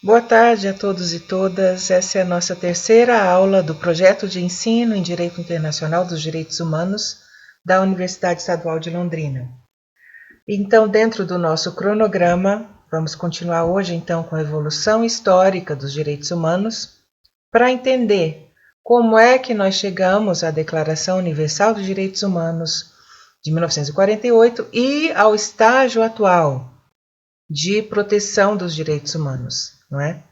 Boa tarde a todos e todas. Essa é a nossa terceira aula do projeto de ensino em Direito Internacional dos Direitos Humanos da Universidade Estadual de Londrina. Então, dentro do nosso cronograma, vamos continuar hoje então com a evolução histórica dos direitos humanos para entender como é que nós chegamos à Declaração Universal dos Direitos Humanos de 1948 e ao estágio atual de proteção dos direitos humanos, não é?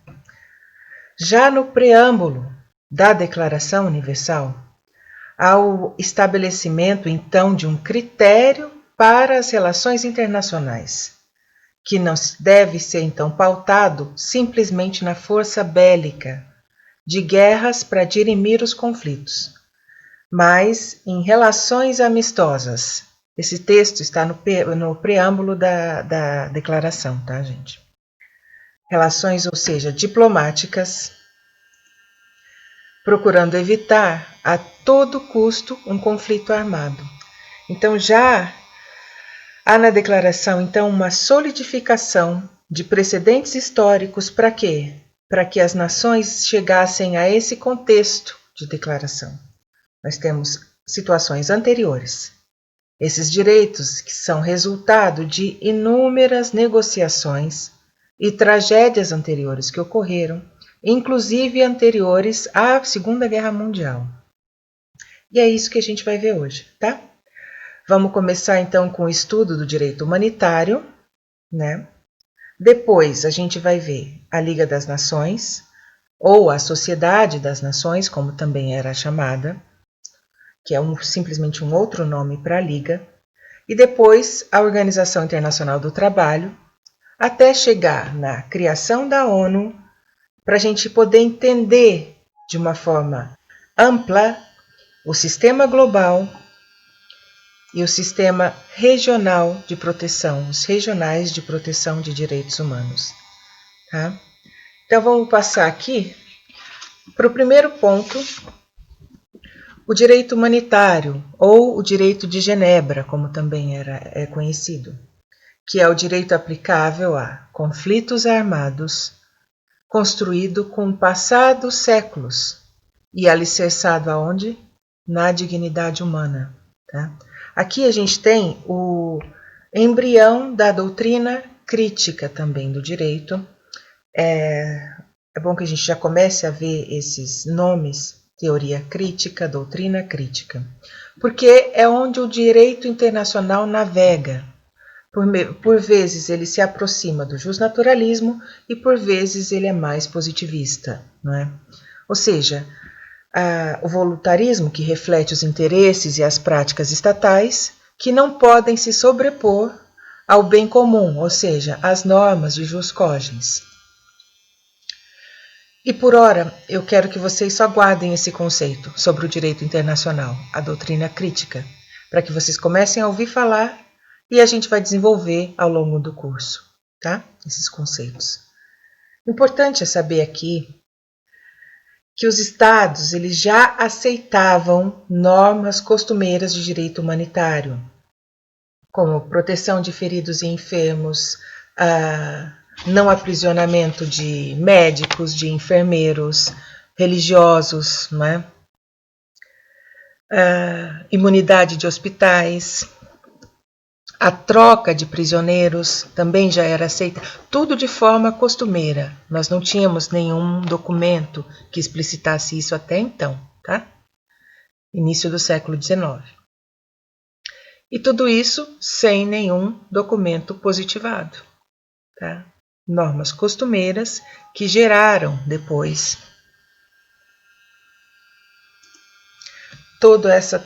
Já no preâmbulo da Declaração Universal, há o estabelecimento, então, de um critério para as relações internacionais, que não deve ser, então, pautado simplesmente na força bélica de guerras para dirimir os conflitos, mas em relações amistosas. Esse texto está no preâmbulo da declaração, tá, gente? Relações, ou seja, diplomáticas, procurando evitar a todo custo um conflito armado. Então já há na declaração então uma solidificação de precedentes históricos para quê? Para que as nações chegassem a esse contexto de declaração. Nós temos situações anteriores. Esses direitos que são resultado de inúmeras negociações e tragédias anteriores que ocorreram, inclusive anteriores à Segunda Guerra Mundial. E é isso que a gente vai ver hoje, tá? Vamos começar então com o estudo do direito humanitário, né? Depois a gente vai ver a Liga das Nações, ou a Sociedade das Nações, como também era chamada, que é simplesmente um outro nome para a Liga, e depois a Organização Internacional do Trabalho, até chegar na criação da ONU, para a gente poder entender de uma forma ampla o sistema global e o sistema regional de proteção, os regionais de proteção de direitos humanos. Tá? Então vamos passar aqui para o primeiro ponto, o direito humanitário, ou o direito de Genebra, como também é conhecido, que é o direito aplicável a conflitos armados, construído com passados séculos e alicerçado aonde? Na dignidade humana. Tá? Aqui a gente tem o embrião da doutrina crítica também do direito. É bom que a gente já comece a ver esses nomes, teoria crítica, doutrina crítica, porque é onde o direito internacional navega. Por vezes ele se aproxima do justnaturalismo e por vezes ele é mais positivista, não é? Ou seja, o voluntarismo que reflete os interesses e as práticas estatais que não podem se sobrepor ao bem comum, ou seja, às normas de jus cogens. E por ora, eu quero que vocês só guardem esse conceito sobre o direito internacional, a doutrina crítica, para que vocês comecem a ouvir falar e a gente vai desenvolver ao longo do curso, tá? Esses conceitos. O importante é saber aqui que os estados eles já aceitavam normas costumeiras de direito humanitário, como proteção de feridos e enfermos, não aprisionamento de médicos, de enfermeiros, religiosos, não é? Imunidade de hospitais, a troca de prisioneiros também já era aceita, tudo de forma costumeira. Nós não tínhamos nenhum documento que explicitasse isso até então, tá? Início do século XIX. E tudo isso sem nenhum documento positivado, tá? Normas costumeiras que geraram depois toda essa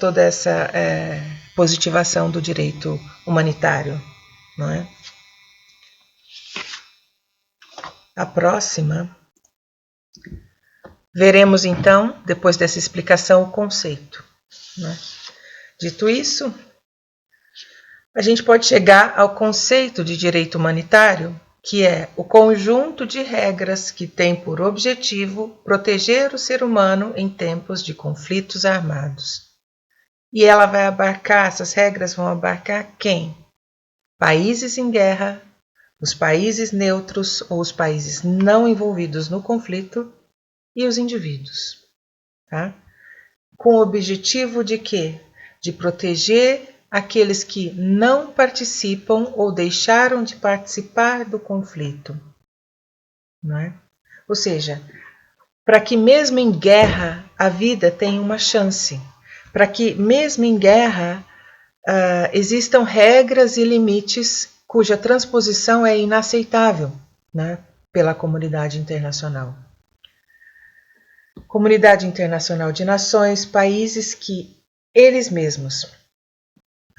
positivação do direito humanitário, não é? A próxima, veremos então, depois dessa explicação, o conceito, né? Dito isso, a gente pode chegar ao conceito de direito humanitário, que é o conjunto de regras que tem por objetivo proteger o ser humano em tempos de conflitos armados. E ela vai abarcar, essas regras vão abarcar quem? Países em guerra, os países neutros ou os países não envolvidos no conflito e os indivíduos, tá? Com o objetivo de quê? De proteger aqueles que não participam ou deixaram de participar do conflito, não é? Ou seja, para que mesmo em guerra a vida tenha uma chance, para que mesmo em guerra existam regras e limites cuja transposição é inaceitável, né, pela comunidade internacional. Comunidade internacional de nações, países que eles mesmos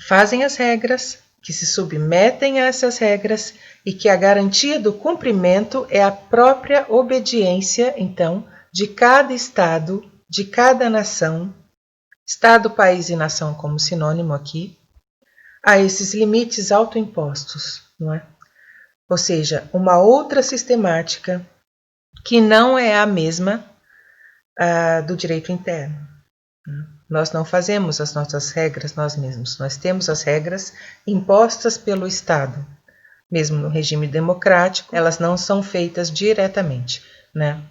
fazem as regras, que se submetem a essas regras e que a garantia do cumprimento é a própria obediência, então, de cada Estado, de cada nação, Estado, país e nação como sinônimo aqui, a esses limites autoimpostos, não é? Ou seja, uma outra sistemática que não é a mesma do direito interno. Nós não fazemos as nossas regras nós mesmos, nós temos as regras impostas pelo Estado. Mesmo no regime democrático, elas não são feitas diretamente, né,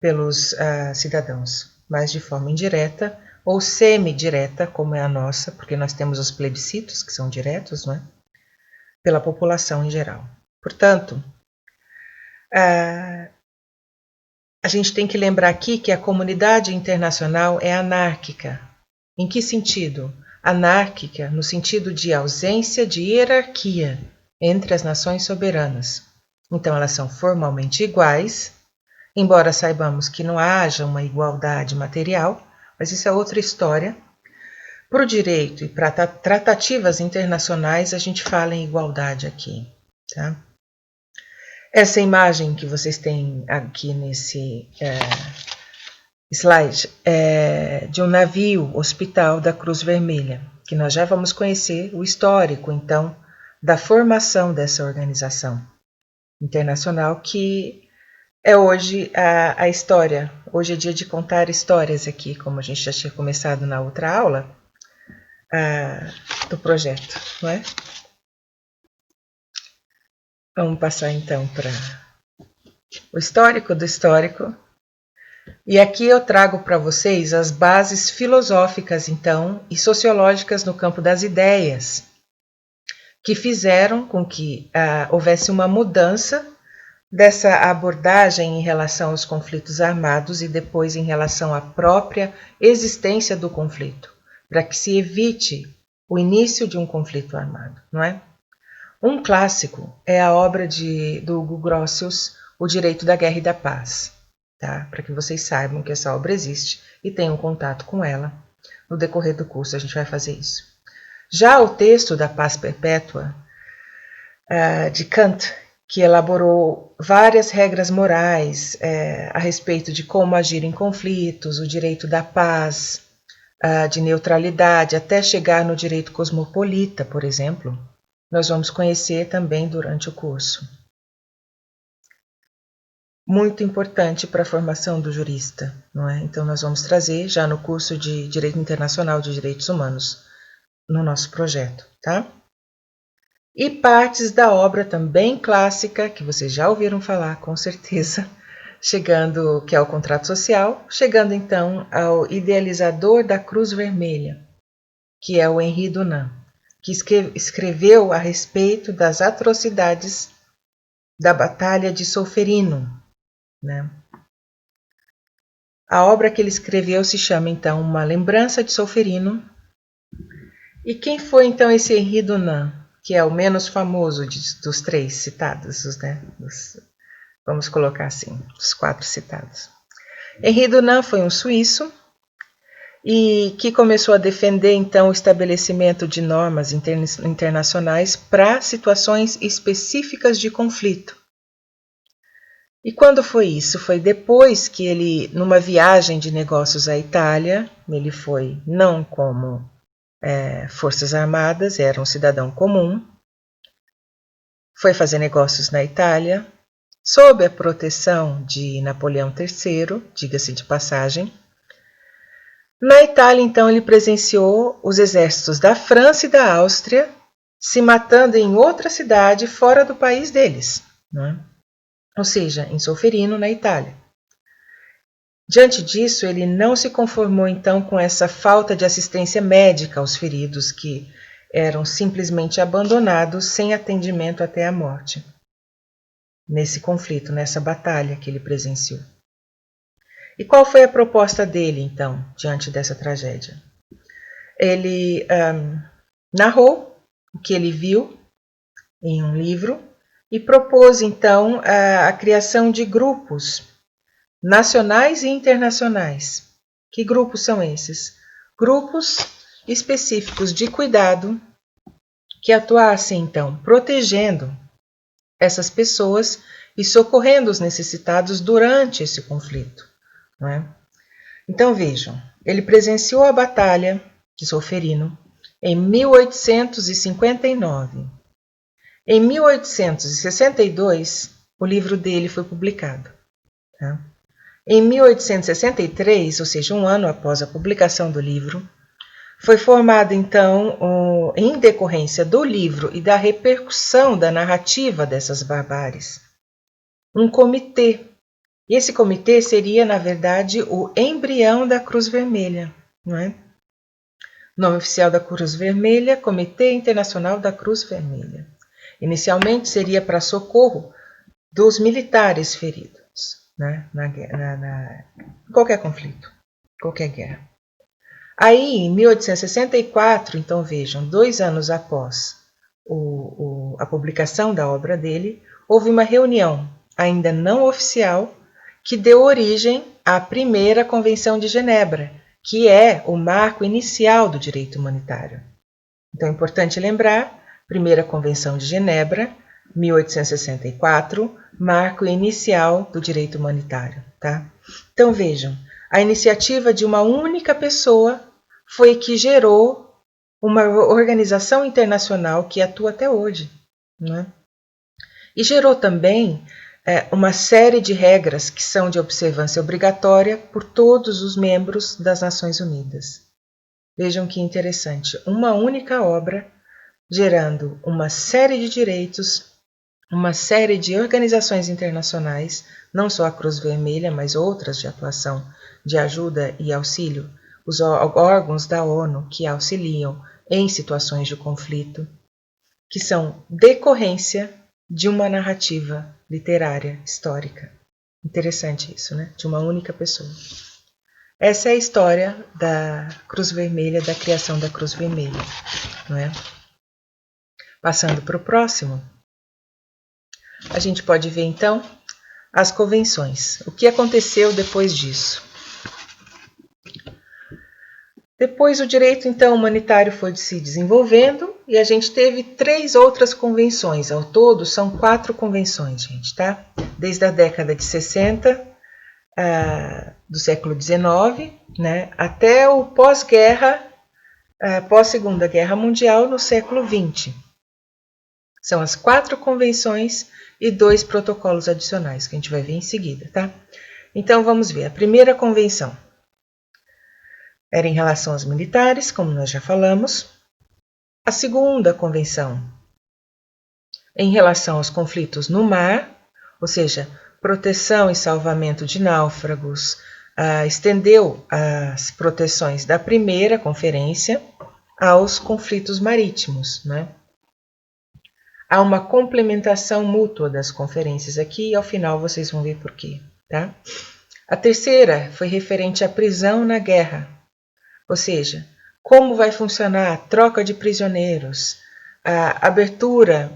pelos cidadãos, mas de forma indireta ou semi-direta, como é a nossa, porque nós temos os plebiscitos, que são diretos, não é? Pela população em geral. Portanto, a gente tem que lembrar aqui que a comunidade internacional é anárquica. Em que sentido? Anárquica no sentido de ausência de hierarquia entre as nações soberanas. Então, elas são formalmente iguais, embora saibamos que não haja uma igualdade material, mas isso é outra história. Para o direito e para tratativas internacionais, a gente fala em igualdade aqui, tá? Essa imagem que vocês têm aqui nesse slide é de um navio hospital da Cruz Vermelha, que nós já vamos conhecer o histórico, então, da formação dessa organização internacional, que é hoje a história. Hoje é dia de contar histórias aqui, como a gente já tinha começado na outra aula do projeto, não é? Vamos passar então para o histórico do histórico. E aqui eu trago para vocês as bases filosóficas, então, e sociológicas no campo das ideias, que fizeram com que houvesse uma mudança dessa abordagem em relação aos conflitos armados e depois em relação à própria existência do conflito, para que se evite o início de um conflito armado, não é? Um clássico é a obra do Hugo Grotius, O Direito da Guerra e da Paz, tá? Para que vocês saibam que essa obra existe e tenham contato com ela. No decorrer do curso a gente vai fazer isso. Já o texto da Paz Perpétua, de Kant, que elaborou várias regras morais a respeito de como agir em conflitos, o direito da paz, de neutralidade, até chegar no direito cosmopolita, por exemplo, nós vamos conhecer também durante o curso. Muito importante para a formação do jurista, não é? Então nós vamos trazer já no curso de Direito Internacional de Direitos Humanos, no nosso projeto, tá? E partes da obra também clássica, que vocês já ouviram falar, com certeza, chegando, que é o contrato social, chegando então ao idealizador da Cruz Vermelha, que é o Henri Dunant, que escreveu a respeito das atrocidades da Batalha de Solferino, né? A obra que ele escreveu se chama então Uma Lembrança de Solferino. E quem foi então esse Henri Dunant, que é o menos famoso dos três citados, né? Vamos colocar assim, os 4 citados. Henri Dunant foi um suíço e que começou a defender então o estabelecimento de normas internacionais para situações específicas de conflito. E quando foi isso? Foi depois que ele, numa viagem de negócios à Itália, ele foi não como forças armadas, era um cidadão comum, foi fazer negócios na Itália, sob a proteção de Napoleão III, diga-se de passagem. Na Itália, então, ele presenciou os exércitos da França e da Áustria se matando em outra cidade fora do país deles, né? Ou seja, em Solferino, na Itália. Diante disso, ele não se conformou então com essa falta de assistência médica aos feridos que eram simplesmente abandonados sem atendimento até a morte, nesse conflito, nessa batalha que ele presenciou. E qual foi a proposta dele, então, diante dessa tragédia? Ele narrou o que ele viu em um livro e propôs, então, a criação de grupos nacionais e internacionais. Que grupos são esses? Grupos específicos de cuidado que atuassem, então, protegendo essas pessoas e socorrendo os necessitados durante esse conflito, não é? Então vejam, ele presenciou a Batalha de Solferino em 1859. Em 1862, o livro dele foi publicado. Tá? Em 1863, ou seja, um ano após a publicação do livro, foi formado, então, em decorrência do livro e da repercussão da narrativa dessas barbáries, um comitê. E esse comitê seria, na verdade, o embrião da Cruz Vermelha, não é? O nome oficial da Cruz Vermelha, Comitê Internacional da Cruz Vermelha. Inicialmente seria para socorro dos militares feridos, né? Em qualquer conflito, qualquer guerra. Aí, em 1864, então vejam, 2 anos após a publicação da obra dele, houve uma reunião, ainda não oficial, que deu origem à primeira Convenção de Genebra, que é o marco inicial do direito humanitário. Então é importante lembrar, primeira Convenção de Genebra, 1864, marco inicial do direito humanitário. Tá? Então vejam, a iniciativa de uma única pessoa foi que gerou uma organização internacional que atua até hoje. Né? E gerou também uma série de regras que são de observância obrigatória por todos os membros das Nações Unidas. Vejam que interessante, uma única obra gerando uma série de direitos, uma série de organizações internacionais, não só a Cruz Vermelha, mas outras de atuação, de ajuda e auxílio, os órgãos da ONU que auxiliam em situações de conflito, que são decorrência de uma narrativa literária, histórica. Interessante isso, né? De uma única pessoa. Essa é a história da Cruz Vermelha, da criação da Cruz Vermelha, não é? Passando para o próximo, a gente pode ver então as convenções. O que aconteceu depois disso? Depois o direito então humanitário foi se desenvolvendo e a gente teve 3 outras convenções. Ao todo são 4 convenções, gente, tá? Desde a década de 60 do século XIX, né, até o pós-guerra, pós-Segunda Guerra Mundial no século XX. São as 4 convenções e 2 protocolos adicionais que a gente vai ver em seguida, tá? Então vamos ver. A primeira convenção era em relação aos militares, como nós já falamos. A segunda convenção, em relação aos conflitos no mar, ou seja, proteção e salvamento de náufragos, estendeu as proteções da primeira conferência aos conflitos marítimos, né? Há uma complementação mútua das conferências aqui e ao final vocês vão ver por quê, tá? A terceira foi referente à prisão na guerra, ou seja, como vai funcionar a troca de prisioneiros, a abertura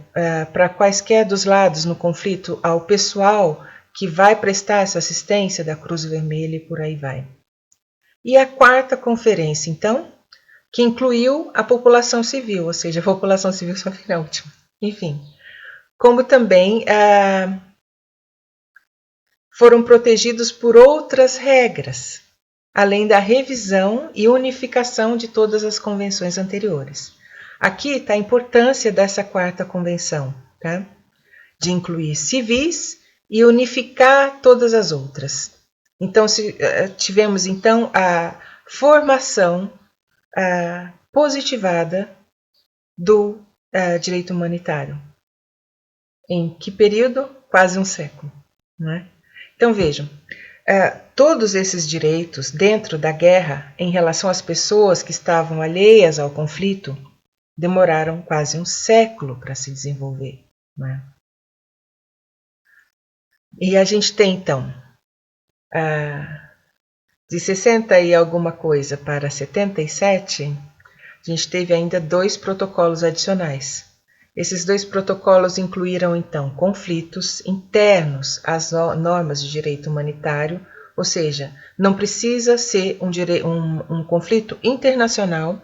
para quaisquer dos lados no conflito ao pessoal que vai prestar essa assistência da Cruz Vermelha e por aí vai. E a quarta conferência, então, que incluiu a população civil, ou seja, a população civil só foi na última. Enfim, como também foram protegidos por outras regras, além da revisão e unificação de todas as convenções anteriores. Aqui está a importância dessa quarta convenção, tá? De incluir civis e unificar todas as outras. Então, tivemos então a formação positivada do direito humanitário. Em que período? Quase um século. Não é? Então vejam, todos esses direitos dentro da guerra em relação às pessoas que estavam alheias ao conflito demoraram quase um século para se desenvolver. Não é? E a gente tem então de 60 e alguma coisa para 77, a gente teve ainda 2 protocolos adicionais. Esses 2 protocolos incluíram, então, conflitos internos às normas de direito humanitário, ou seja, não precisa ser um conflito internacional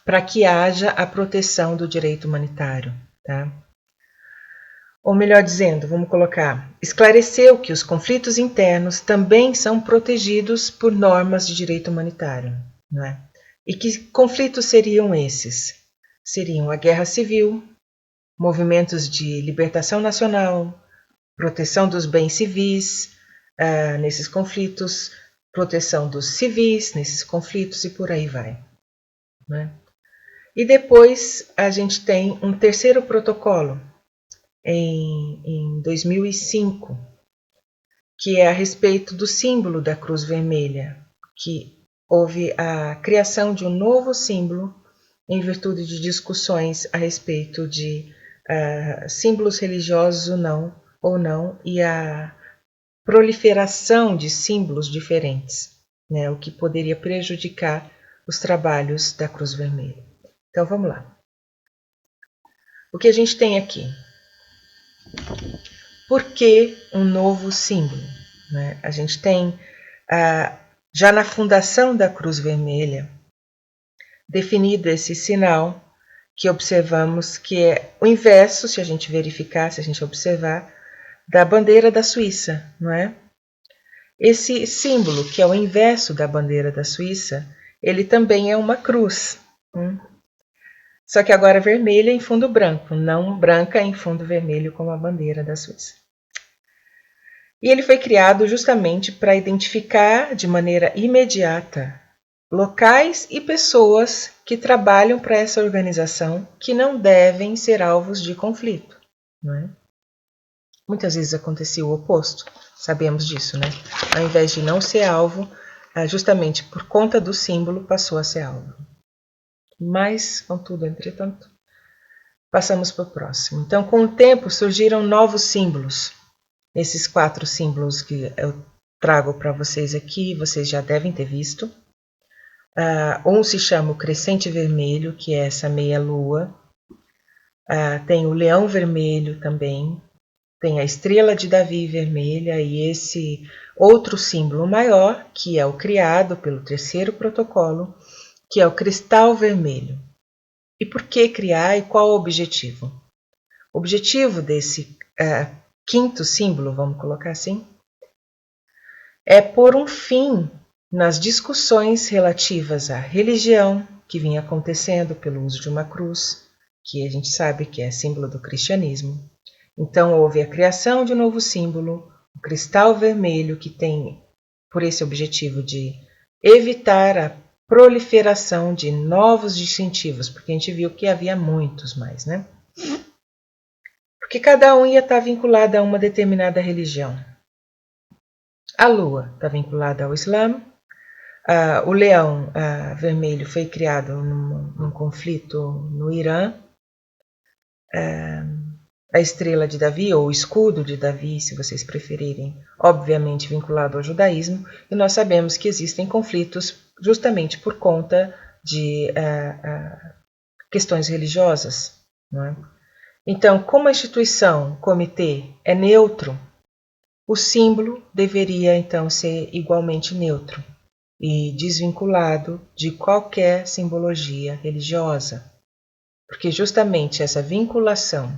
para que haja a proteção do direito humanitário. Tá? Ou melhor dizendo, vamos colocar, esclareceu que os conflitos internos também são protegidos por normas de direito humanitário. Não é? E que conflitos seriam esses? Seriam a guerra civil, movimentos de libertação nacional, proteção dos bens civis nesses conflitos, proteção dos civis nesses conflitos e por aí vai. Né? E depois a gente tem um terceiro protocolo, em 2005, que é a respeito do símbolo da Cruz Vermelha, que houve a criação de um novo símbolo em virtude de discussões a respeito de símbolos religiosos ou não, e a proliferação de símbolos diferentes, né, o que poderia prejudicar os trabalhos da Cruz Vermelha. Então vamos lá. O que a gente tem aqui? Por que um novo símbolo? Né? A gente tem, já na fundação da Cruz Vermelha, definido esse sinal que observamos que é o inverso, se a gente verificar, se a gente observar, da bandeira da Suíça, não é? Esse símbolo, que é o inverso da bandeira da Suíça, ele também é uma cruz. Só que agora vermelha em fundo branco, não branca em fundo vermelho como a bandeira da Suíça. E ele foi criado justamente para identificar de maneira imediata locais e pessoas que trabalham para essa organização que não devem ser alvos de conflito. Não é? Muitas vezes acontecia o oposto, sabemos disso, né? Ao invés de não ser alvo, justamente por conta do símbolo, passou a ser alvo. Mas, contudo, entretanto, passamos para o próximo. Então, com o tempo, surgiram novos símbolos. Esses 4 símbolos que eu trago para vocês aqui, vocês já devem ter visto. Um se chama o crescente vermelho, que é essa meia-lua. Tem o leão vermelho também. Tem a estrela de Davi vermelha e esse outro símbolo maior, que é o criado pelo terceiro protocolo, que é o cristal vermelho. E por que criar e qual o objetivo? O objetivo desse quinto símbolo, vamos colocar assim, é pôr um fim nas discussões relativas à religião que vinha acontecendo pelo uso de uma cruz, que a gente sabe que é símbolo do cristianismo. Então houve a criação de um novo símbolo, o cristal vermelho, que tem por esse objetivo de evitar a proliferação de novos distintivos, porque a gente viu que havia muitos mais, né? Porque cada um ia estar vinculado a uma determinada religião. A lua está vinculada ao Islã, o leão vermelho foi criado num conflito no Irã, a estrela de Davi, ou o escudo de Davi, se vocês preferirem, obviamente vinculado ao judaísmo, e nós sabemos que existem conflitos justamente por conta de questões religiosas. Não é? Então, como a instituição, o comitê, é neutro, o símbolo deveria então ser igualmente neutro e desvinculado de qualquer simbologia religiosa, porque justamente essa vinculação,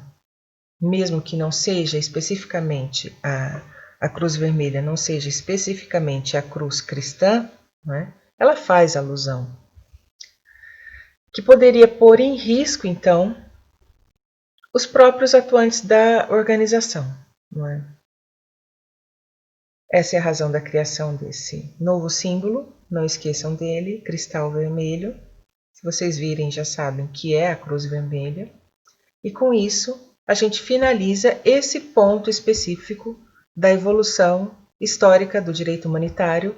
mesmo que não seja especificamente a cruz vermelha, não seja especificamente a cruz cristã, né, ela faz alusão, que poderia pôr em risco, então, os próprios atuantes da organização. Não é? Essa é a razão da criação desse novo símbolo, não esqueçam dele, cristal vermelho. Se vocês virem, já sabem que é a cruz vermelha. E com isso, a gente finaliza esse ponto específico da evolução histórica do direito humanitário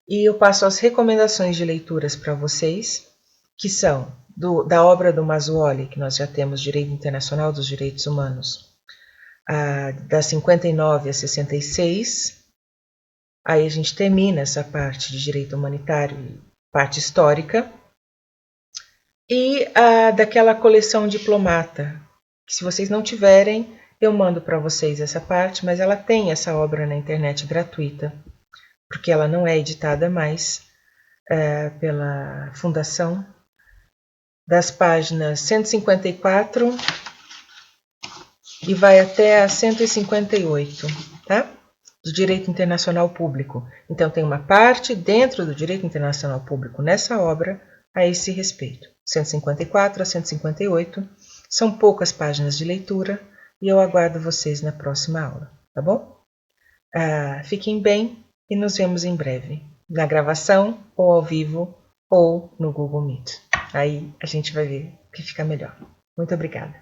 e eu passo as recomendações de leituras para vocês, que são da obra do Mazzuoli, que nós já temos, Direito Internacional dos Direitos Humanos, da 59 a 66. Aí a gente termina essa parte de direito humanitário, parte histórica. E daquela coleção Diplomata, que se vocês não tiverem, eu mando para vocês essa parte, mas ela tem essa obra na internet gratuita, porque ela não é editada mais pela Fundação, das páginas 154 e vai até a 158, tá? Do Direito Internacional Público. Então tem uma parte dentro do Direito Internacional Público nessa obra a esse respeito. 154 a 158 são poucas páginas de leitura e eu aguardo vocês na próxima aula, tá bom? Fiquem bem e nos vemos em breve, na gravação ou ao vivo ou no Google Meet. Aí a gente vai ver o que fica melhor. Muito obrigada.